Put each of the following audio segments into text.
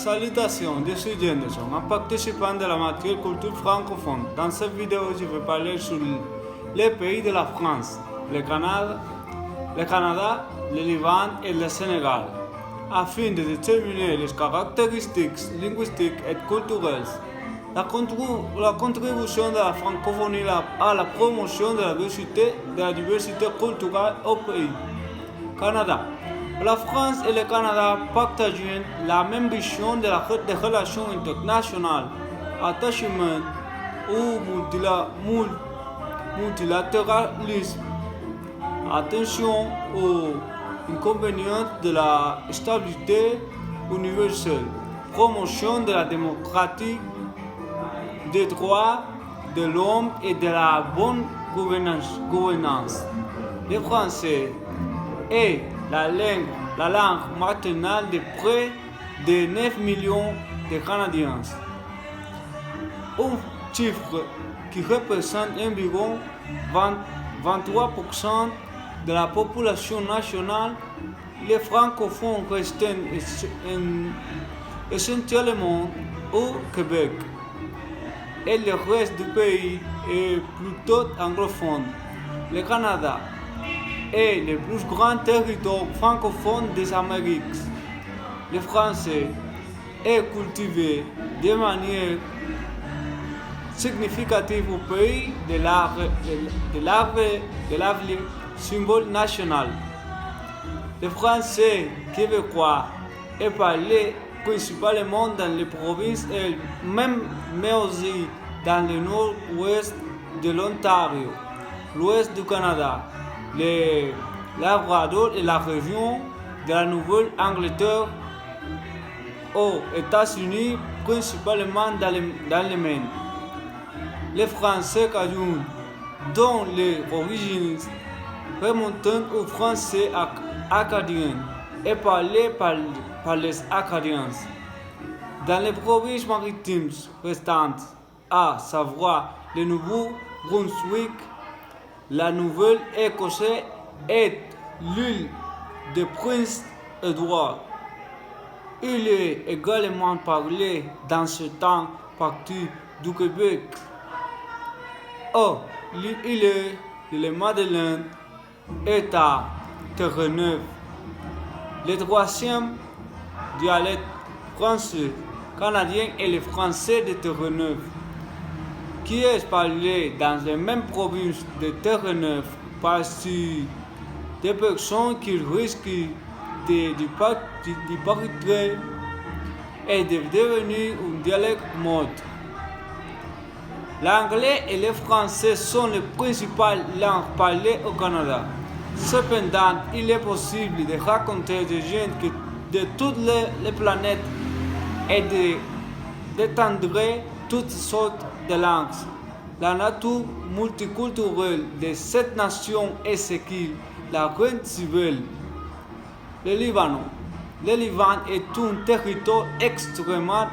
Salutations, je suis Jenderson, un participant de la matière culture francophone. Dans cette vidéo, je vais parler sur les pays de la France, le Canada, le Liban et le Sénégal, afin de déterminer les caractéristiques linguistiques et culturelles. La contribution de la francophonie à la promotion de la diversité culturelle au pays. Canada. La France et le Canada partagent la même vision des relations internationales, attachement au multilatéralisme, attention aux inconvénients de la stabilité universelle, promotion de la démocratie, des droits de l'homme et de la bonne gouvernance. Le français est la langue maternelle de près de 9 millions de Canadiens. Un chiffre qui représente environ 23% de la population nationale. Les francophones restent essentiellement au Québec et le reste du pays est plutôt anglophone. Le Canada est le plus grand territoire francophone des Amériques. Le français est cultivé de manière significative au pays de l'avenir symbole national. Le français québécois est parlé principalement dans les provinces et même mais aussi dans le nord-ouest de l'Ontario, l'ouest du Canada, le Labrador et la région de la Nouvelle-Angleterre, aux États-Unis, principalement dans le Maine. Le français cajun, dont les origines remontent au français acadien, est parlé par les Acadiens. Dans les provinces maritimes restantes, à savoir le Nouveau-Brunswick, la Nouvelle-Écosse et l'île de Prince-Édouard. Il est également parlé dans certaines parties du Québec. L'île de Madeleine est à Terre-Neuve. Le troisième dialecte français canadien est le français de Terre-Neuve, qui est parlé dans les mêmes provinces de Terre-Neuve par des personnes qui risquent de disparaître et de devenir un dialecte mode. L'anglais et le français sont les principales langues parlées au Canada. Cependant, il est possible de rencontrer des gens de toutes les planètes et d'étendre toutes sortes de langues. La nature multiculturelle de cette nation est ce qui la rend si belle. Le Liban. Le Liban est un territoire extrêmement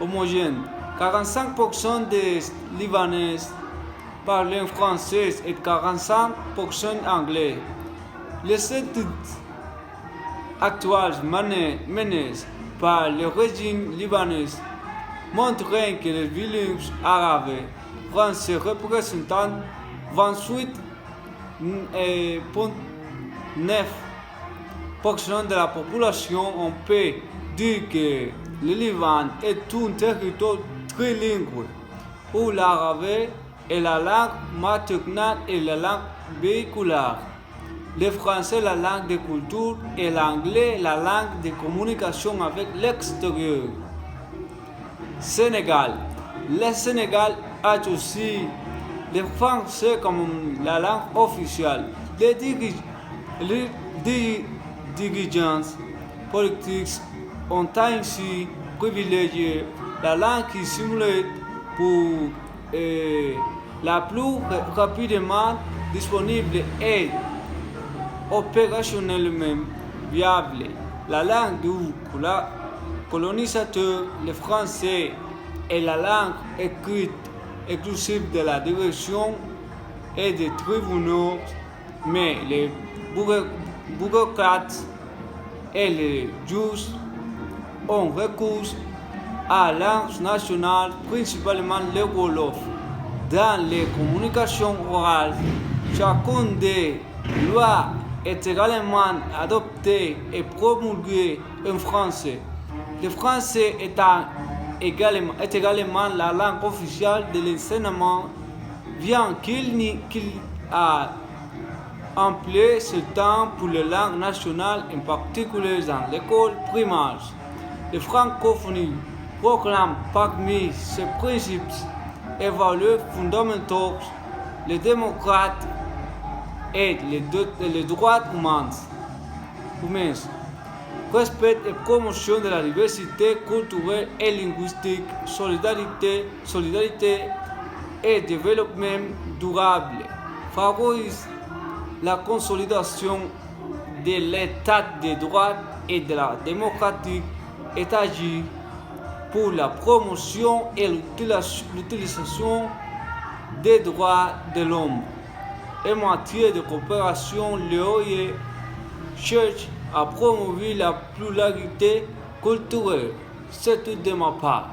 homogène. 45% des Libanais parlent français et 45% anglais. Les études actuelles menées par le régime libanais montrent que les bilingues arabes français représentant 28,9% de la population. On peut dire que le Liban est un territoire trilingue où l'arabe est la langue maternelle et la langue véhiculaire. Le français la langue de culture et l'anglais la langue de communication avec l'extérieur. Sénégal. Le Sénégal a aussi le français comme la langue officielle. Les dirigeants politiques ont ainsi privilégié la langue qui simule pour la plus rapidement disponible et opérationnellement viable. La langue du colonisateur, le français, est la langue écrite exclusive de la direction et des tribunaux, mais les bureaucrates et les juges ont recours à la langue nationale, principalement le Wolof. Dans les communications orales, chacune des lois est également adoptée et promulguée en français. Le français est également la langue officielle de l'enseignement, bien qu'il a employé ce temps pour les langues nationales, en particulier dans l'école primaire. La francophonie proclame parmi ses principes et valeurs fondamentaux les démocrates et les droits humains. Respect et promotion de la diversité culturelle et linguistique, solidarité et développement durable, favorise la consolidation de l'état de droit et de la démocratie et agit pour la promotion et l'utilisation des droits de l'homme. En matière de coopération, l'OIE cherche à promouvoir la pluralité culturelle. C'est tout de ma part.